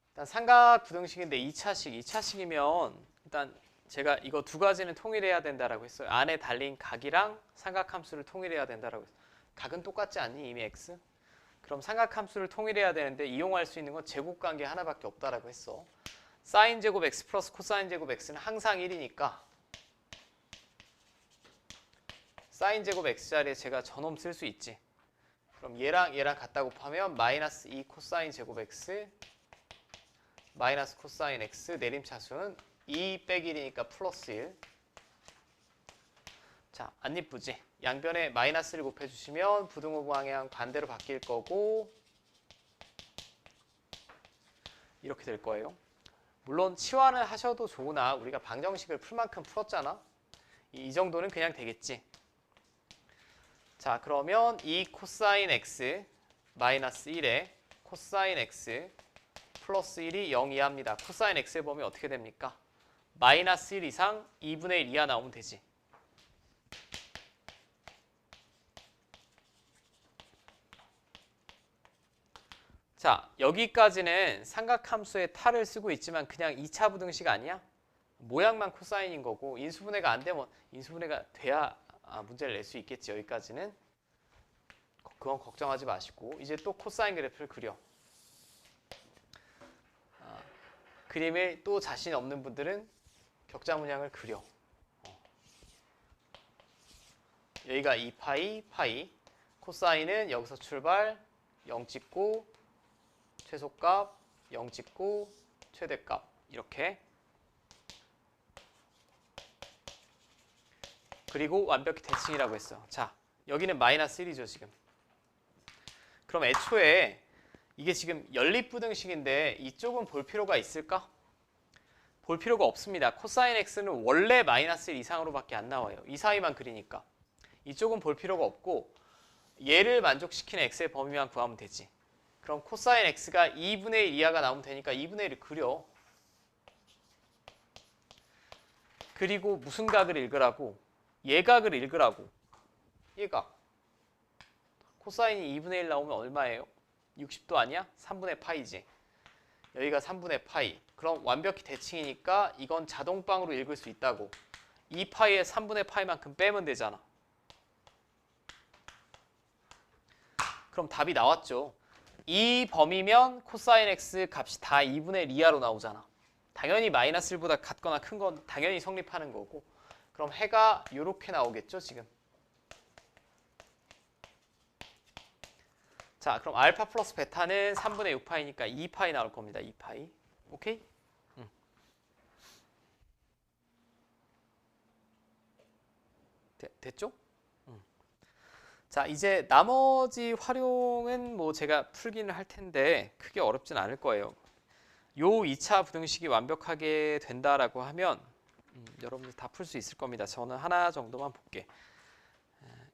일단 삼각 부등식인데 2차식이면 일단 제가 이거 두 가지는 통일해야 된다라고 했어요. 안에 달린 각이랑 삼각함수를 통일해야 된다라고 했어요. 각은 똑같지 않니? 이미 x? 그럼 삼각함수를 통일해야 되는데 이용할 수 있는 건 제곱관계 하나밖에 없다라고 했어. 사인 제곱 x 플러스 코사인 제곱 x는 항상 1이니까 사인 제곱 x 자리에 제가 저놈 쓸 수 있지. 그럼 얘랑 갖다 곱하면 마이너스 2 코사인 제곱 x 마이너스 코사인 x 내림차수는 2 빼기 1이니까 플러스 1. 자, 안 이쁘지? 양변에 마이너스를 곱해주시면 부등호 방향 반대로 바뀔 거고 이렇게 될 거예요. 물론 치환을 하셔도 좋으나 우리가 방정식을 풀 만큼 풀었잖아. 이 정도는 그냥 되겠지. 자, 그러면 2 코사인 x 마이너스 1에 코사인 x 플러스 1이 0 이하입니다. 코사인 x의 범위 어떻게 됩니까? 마이너스 1 이상 2분의 1 이하 나오면 되지. 자, 여기까지는 삼각함수의 탈을 쓰고 있지만 그냥 2차 부등식 아니야? 모양만 코사인인 거고 인수분해가 안 되면 인수분해가 돼야 문제를 낼 수 있겠지. 여기까지는. 그건 걱정하지 마시고 이제 또 코사인 그래프를 그려. 그림에 또 자신 없는 분들은 격자 문양을 그려. 여기가 2파이, 파이. 코사인은 여기서 출발 0 찍고 최소값 0 찍고 최대값 이렇게. 그리고 완벽히 대칭이라고 했어. 자, 여기는 마이너스 1이죠 지금. 그럼 애초에 이게 지금 연립부등식인데 이쪽은 볼 필요가 있을까? 볼 필요가 없습니다. 코사인 x는 원래 마이너스 1 이상으로밖에 안 나와요. 이 사이만 그리니까. 이쪽은 볼 필요가 없고 얘를 만족시키는 x의 범위만 구하면 되지. 그럼 코사인 x가 2분의 1 이하가 나오면 되니까 2분의 1을 그려. 그리고 무슨 각을 읽으라고? 얘각을 읽으라고. 얘각. 코사인이 2분의 1 나오면 얼마예요? 60도 아니야? 3분의 파이지. 여기가 3분의 파이. 그럼 완벽히 대칭이니까 이건 자동방으로 읽을 수 있다고. 2파이에 3분의 파이만큼 빼면 되잖아. 그럼 답이 나왔죠. 이 범위면 코사인 x 값이 다 2분의 1 이하로 나오잖아. 당연히 마이너스 1보다 같거나 큰 건 당연히 성립하는 거고. 그럼 해가 이렇게 나오겠죠 지금. 자, 그럼 알파 플러스 베타는 3분의 6파이니까 2파이 나올 겁니다. 2파이. 오케이? 됐죠? 자, 이제 나머지 활용은 뭐 제가 풀기는 할 텐데 크게 어렵진 않을 거예요. 요 2차 부등식이 완벽하게 된다라고 하면 여러분들 다 풀 수 있을 겁니다. 저는 하나 정도만 볼게.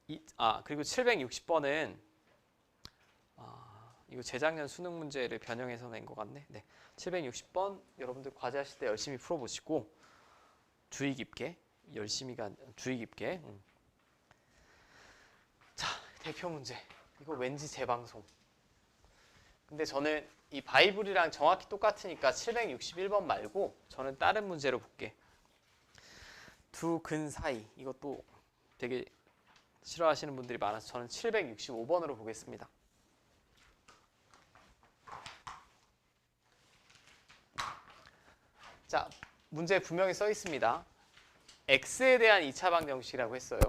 그리고 760번은 이거 재작년 수능 문제를 변형해서 낸 것 같네. 네, 760번 여러분들 과제하실 때 열심히 풀어보시고 주의 깊게 주의 깊게. 자, 대표 문제. 이거 왠지 재방송. 근데 저는 이 바이블이랑 정확히 똑같으니까 761번 말고 저는 다른 문제로 볼게. 두 근 사이. 이것도 되게 싫어하시는 분들이 많아서 저는 765번으로 보겠습니다. 자, 문제에 분명히 써 있습니다. x에 대한 2차 방정식이라고 했어요.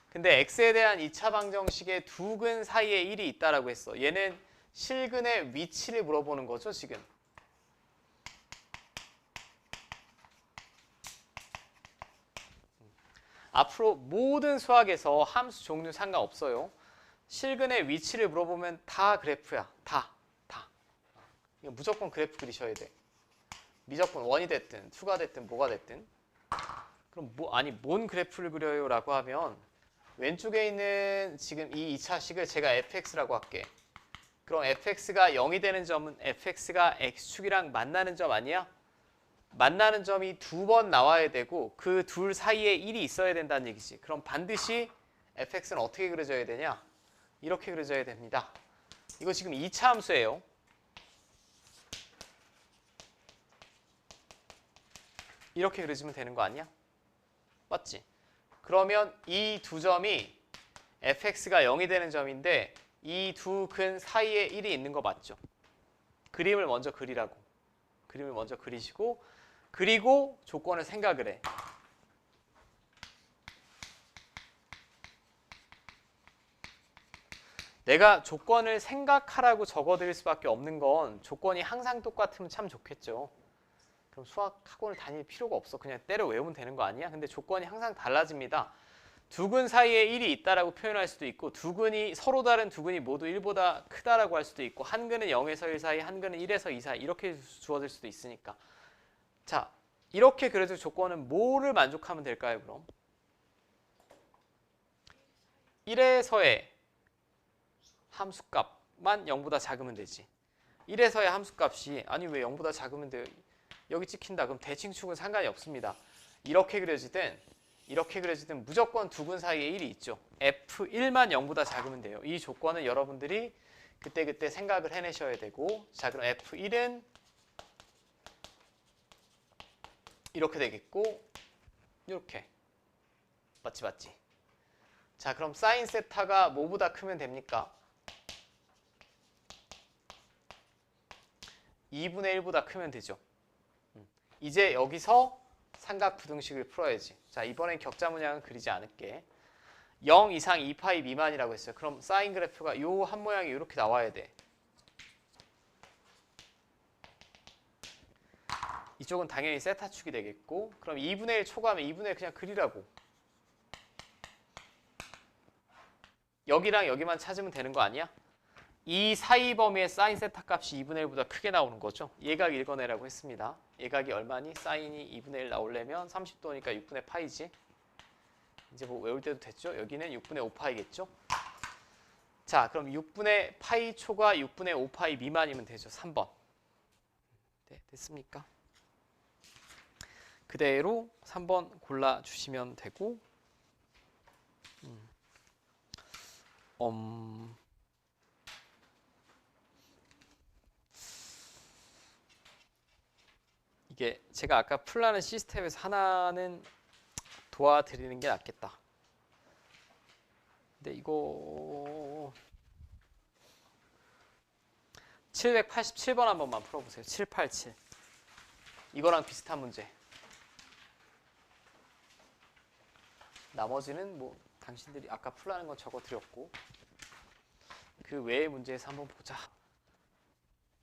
근데 x에 대한 2차 방정식에 두 근 사이에 1이 있다라고 했어. 얘는 실근의 위치를 물어보는 거죠, 지금. 앞으로 모든 수학에서 함수 종류 상관없어요. 실근의 위치를 물어보면 다 그래프야. 다. 이거 무조건 그래프 그리셔야 돼. 미적분 1이 됐든 2가 됐든 뭐가 됐든. 그럼 뭔 그래프를 그려요? 라고 하면 왼쪽에 있는 지금 이 2차식을 제가 fx라고 할게. 그럼 fx가 0이 되는 점은 fx가 x축이랑 만나는 점 아니야? 만나는 점이 두 번 나와야 되고 그 둘 사이에 1이 있어야 된다는 얘기지. 그럼 반드시 fx는 어떻게 그려져야 되냐? 이렇게 그려져야 됩니다. 이거 지금 2차 함수예요. 이렇게 그려지면 되는 거 아니야? 맞지? 그러면 이 두 점이 fx가 0이 되는 점인데 이 두 근 사이에 1이 있는 거 맞죠? 그림을 먼저 그리라고. 그림을 먼저 그리시고 그리고 조건을 생각을 해. 내가 조건을 생각하라고 적어드릴 수밖에 없는 건 조건이 항상 똑같으면 참 좋겠죠. 그럼 수학 학원을 다닐 필요가 없어. 그냥 때려 외우면 되는 거 아니야? 근데 조건이 항상 달라집니다. 두 근 사이에 1이 있다라고 표현할 수도 있고 두 근이 서로 다른 두 근이 모두 1보다 크다라고 할 수도 있고 한 근은 0에서 1 사이, 한 근은 1에서 2 사이 이렇게 주어질 수도 있으니까. 자, 이렇게 그래도 조건은 뭐를 만족하면 될까요, 그럼? 1에서의 함수값만 0보다 작으면 되지. 1에서의 함수값이 아니 왜 0보다 작으면 돼요? 여기 찍힌다. 그럼 대칭축은 상관이 없습니다. 이렇게 그려지든 이렇게 그려지든 무조건 두 근 사이에 1이 있죠. F1만 0보다 작으면 돼요. 이 조건은 여러분들이 그때그때 생각을 해내셔야 되고 자 그럼 F1은 이렇게 되겠고 이렇게 맞지? 자 그럼 사인 세타가 뭐보다 크면 됩니까? 2분의 1보다 크면 되죠. 이제 여기서 삼각부등식을 풀어야지. 자 이번엔 격자 문양은 그리지 않을게. 0 이상 2파이 미만이라고 했어요. 그럼 사인 그래프가 요 한 모양이 이렇게 나와야 돼. 이쪽은 당연히 세타축이 되겠고 그럼 2분의 1 초과하면 2분의 1 그냥 그리라고. 여기랑 여기만 찾으면 되는 거 아니야? 이 사이 범위의 사인 세타 값이 2분의 1보다 크게 나오는 거죠. 예각 읽어내라고 했습니다. 예각이 얼마니? 사인이 2분의 1 나오려면 30도니까 6분의 파이지. 이제 뭐 외울 때도 됐죠? 여기는 6분의 5파이겠죠? 자, 그럼 6분의 파이 초과 6분의 5파이 미만이면 되죠. 3번. 네, 됐습니까? 그대로 3번 골라주시면 되고 이게 제가 아까 풀라는 시스템에서 하나는 도와드리는 게 낫겠다. 근데 이거 787번 한 번만 풀어보세요. 787. 이거랑 비슷한 문제. 나머지는 뭐 당신들이 아까 풀라는 건 적어드렸고 그 외의 문제에서 한번 보자.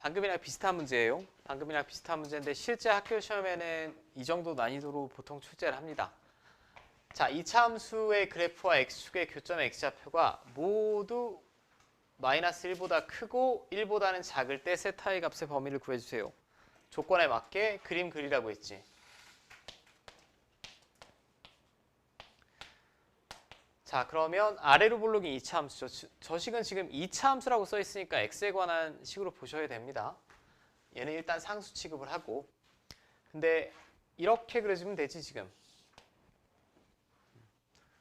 방금이랑 비슷한 문제예요. 방금이랑 비슷한 문제인데 실제 학교 시험에는 이 정도 난이도로 보통 출제를 합니다. 자, 이차 함수의 그래프와 x축의 교점의 x좌표가 모두 마이너스 1보다 크고 1보다는 작을 때 세타의 값의 범위를 구해주세요. 조건에 맞게 그림 그리라고 했지. 자, 그러면 아래로 볼록인 이차 함수죠. 저 식은 지금 이차 함수라고 써 있으니까 x에 관한 식으로 보셔야 됩니다. 얘는 일단 상수 취급을 하고 근데 이렇게 그려주면 되지 지금.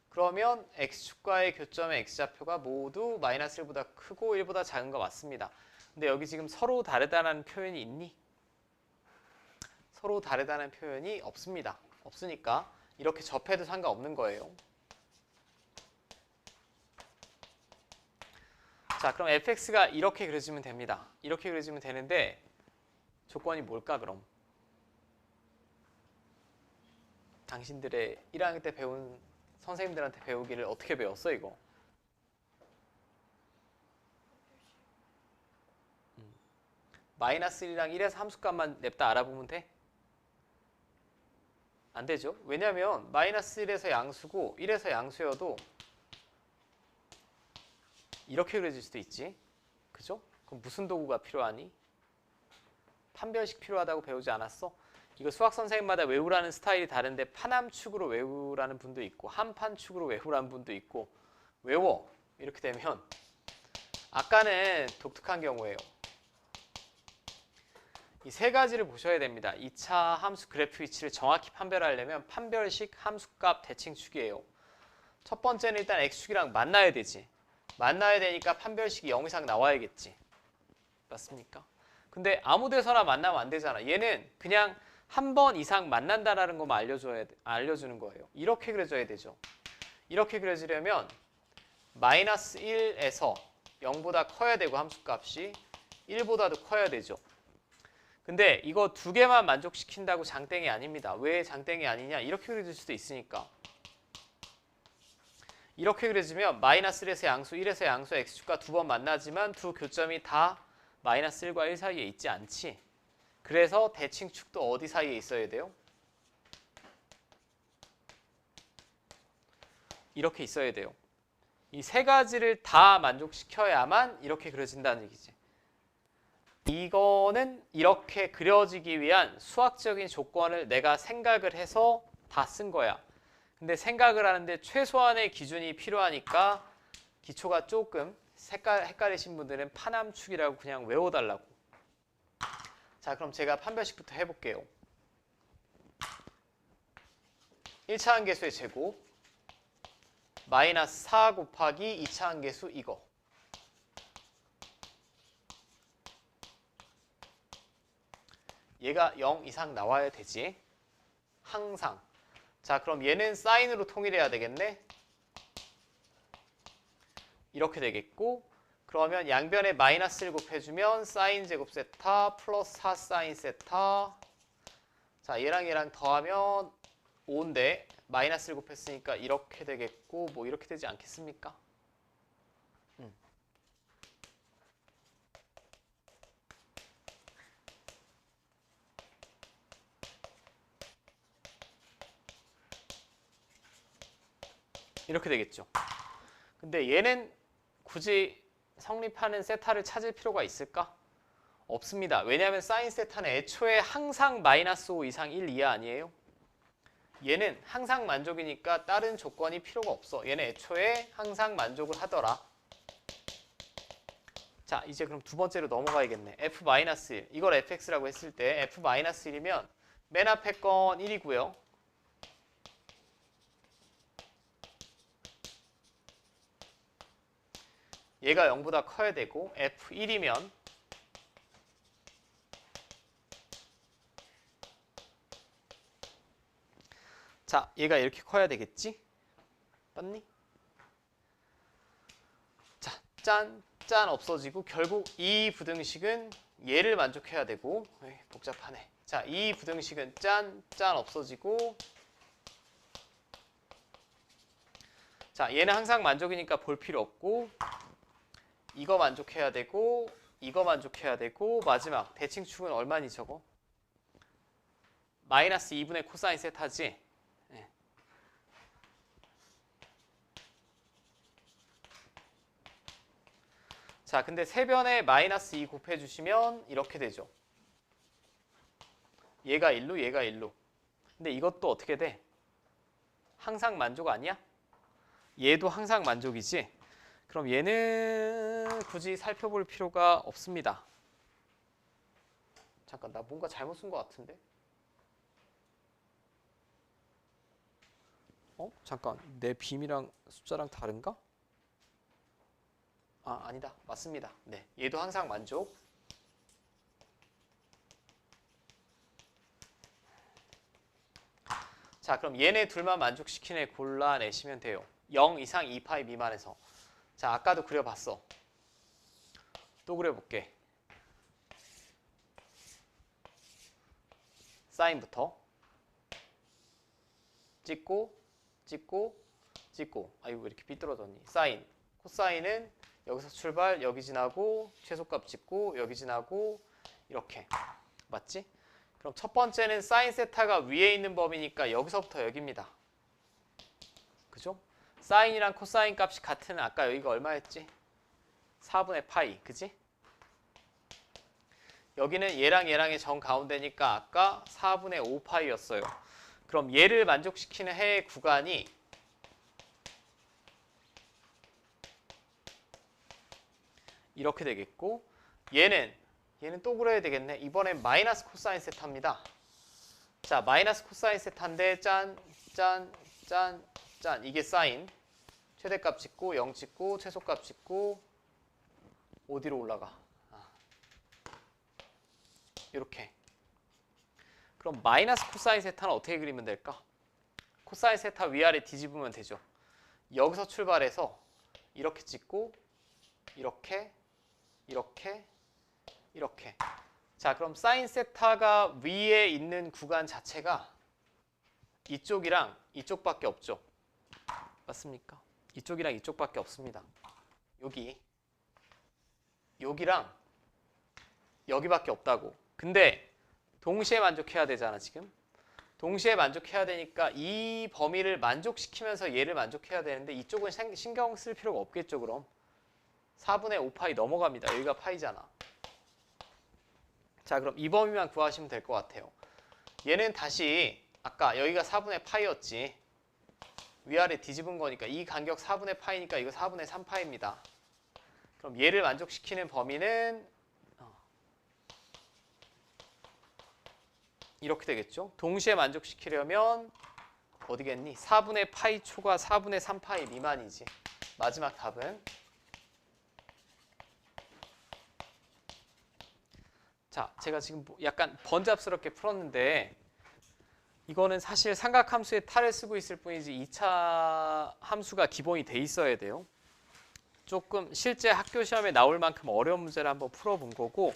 그러면 x축과의 교점의 x좌표가 모두 마이너스 1보다 크고 1보다 작은 거 맞습니다. 근데 여기 지금 서로 다르다는 표현이 있니? 서로 다르다는 표현이 없습니다. 없으니까 이렇게 접해도 상관없는 거예요. 자, 그럼 fx가 이렇게 그려지면 됩니다. 이렇게 그려지면 되는데 조건이 뭘까 그럼? 당신들의 1학년 때 배운 선생님들한테 배우기를 어떻게 배웠어 이거? 마이너스 1이랑 1에서 함수값만 냅다 알아보면 돼? 안 되죠. 왜냐면 마이너스 1에서 양수고 1에서 양수여도 이렇게 그려질 수도 있지. 그죠? 그럼 무슨 도구가 필요하니? 판별식 필요하다고 배우지 않았어? 이거 수학 선생님마다 외우라는 스타일이 다른데 파남축으로 외우라는 분도 있고 한판축으로 외우라는 분도 있고 외워. 이렇게 되면 아까는 독특한 경우예요. 이 세 가지를 보셔야 됩니다. 2차 함수 그래프 위치를 정확히 판별하려면 판별식 함수값 대칭축이에요. 첫 번째는 일단 x축이랑 만나야 되지. 만나야 되니까 판별식이 0 이상 나와야겠지. 맞습니까? 근데 아무 데서나 만나면 안 되잖아. 얘는 그냥 한 번 이상 만난다라는 것만 알려주는 거예요. 이렇게 그려져야 되죠. 이렇게 그려지려면 마이너스 1에서 0보다 커야 되고 함수값이 1보다도 커야 되죠. 근데 이거 두 개만 만족시킨다고 장땡이 아닙니다. 왜 장땡이 아니냐? 이렇게 그려질 수도 있으니까. 이렇게 그려지면 마이너스 1에서 양수, 1에서 양수 x축과 두 번 만나지만 두 교점이 다 마이너스 1과 1 사이에 있지 않지. 그래서 대칭축도 어디 사이에 있어야 돼요? 이렇게 있어야 돼요. 이 세 가지를 다 만족시켜야만 이렇게 그려진다는 얘기지. 이거는 이렇게 그려지기 위한 수학적인 조건을 내가 생각을 해서 다 쓴 거야. 근데 생각을 하는데 최소한의 기준이 필요하니까 기초가 조금 헷갈리신 분들은 파남축이라고 그냥 외워달라고. 자, 그럼 제가 판별식부터 해볼게요. 1차 함계수의 제곱 마이너스 4 곱하기 2차 함계수 이거. 얘가 0 이상 나와야 되지. 항상. 자, 그럼 얘는 사인으로 통일해야 되겠네. 이렇게 되겠고 그러면 양변에 마이너스를 곱해주면 사인 제곱 세타 플러스 4 사인 세타. 자, 얘랑 더하면 5인데 마이너스를 곱했으니까 이렇게 되겠고 뭐 이렇게 되지 않겠습니까? 이렇게 되겠죠. 근데 얘는 굳이 성립하는 세타를 찾을 필요가 있을까? 없습니다. 왜냐하면 사인 세타는 애초에 항상 마이너스 5 이상 1 이하 아니에요? 얘는 항상 만족이니까 다른 조건이 필요가 없어. 얘는 애초에 항상 만족을 하더라. 자, 이제 그럼 두 번째로 넘어가야겠네. f-1. 이걸 fx라고 했을 때 f-1이면 맨 앞에 건 1이고요. 얘가 0보다 커야 되고 f1이면 자, 얘가 이렇게 커야 되겠지? 맞니? 자, 짠, 짠 없어지고 결국 이 부등식은 얘를 만족해야 되고 에이, 복잡하네. 자, 이 부등식은 짠, 짠 없어지고 자, 얘는 항상 만족이니까 볼 필요 없고 이거 만족해야 되고 이거 만족해야 되고 마지막 대칭축은 얼마니 저거? 마이너스 2분의 코사인 세타지? 네. 자, 근데 세변에 마이너스 2 곱해주시면 이렇게 되죠. 얘가 1로 얘가 1로. 근데 이것도 어떻게 돼? 항상 만족 아니야? 얘도 항상 만족이지? 그럼 얘는 굳이 살펴볼 필요가 없습니다. 잠깐, 나 뭔가 잘못 쓴 것 같은데? 잠깐, 내 빔이랑 숫자랑 다른가? 아, 아니다. 맞습니다. 네, 얘도 항상 만족. 자, 그럼 얘네 둘만 만족시키는 애 골라내시면 돼요. 0 이상 2파이 미만에서. 자, 아까도 그려봤어. 또 그려볼게. 사인부터 찍고 찍고 찍고. 아이고, 왜 이렇게 삐뚤어졌니? 사인. 코사인은 여기서 출발, 여기 지나고 최소값 찍고 여기 지나고 이렇게. 맞지? 그럼 첫 번째는 사인 세타가 위에 있는 범위니까 여기서부터 여기입니다. 그죠? 사인이랑 코사인 값이 같은 아까 여기가 얼마였지? 4분의 파이. 그지? 여기는 얘랑 얘랑의 정 가운데니까 아까 4분의 5파이였어요. 그럼 얘를 만족시키는 해의 구간이 이렇게 되겠고 얘는 또 그려야 되겠네. 이번엔 마이너스 코사인 세타입니다. 자, 마이너스 코사인 세타인데 짠, 짠, 짠, 짠. 이게 사인. 최대값 찍고 0 찍고 최소값 찍고 어디로 올라가? 이렇게. 그럼 마이너스 코사인 세타는 어떻게 그리면 될까? 코사인 세타 위아래 뒤집으면 되죠. 여기서 출발해서 이렇게 찍고 이렇게 이렇게 이렇게. 자, 그럼 사인 세타가 위에 있는 구간 자체가 이쪽이랑 이쪽밖에 없죠. 맞습니까? 이쪽이랑 이쪽밖에 없습니다. 여기랑 여기밖에 없다고. 근데 동시에 만족해야 되잖아, 지금. 동시에 만족해야 되니까 이 범위를 만족시키면서 얘를 만족해야 되는데 이쪽은 신경 쓸 필요가 없겠죠, 그럼. 4분의 5파이 넘어갑니다. 여기가 파이잖아. 자, 그럼 이 범위만 구하시면 될 것 같아요. 얘는 다시 아까 여기가 4분의 파이였지. 위아래 뒤집은 거니까 이 간격 4분의 파이니까 이거 4분의 3파이입니다. 그럼 얘를 만족시키는 범위는 이렇게 되겠죠. 동시에 만족시키려면 어디겠니? 4분의 파이 초과 4분의 3파이 미만이지. 마지막 답은 자, 제가 지금 약간 번잡스럽게 풀었는데 이거는 사실 삼각함수의 탈을 쓰고 있을 뿐이지 2차 함수가 기본이 돼 있어야 돼요. 조금 실제 학교 시험에 나올 만큼 어려운 문제를 한번 풀어본 거고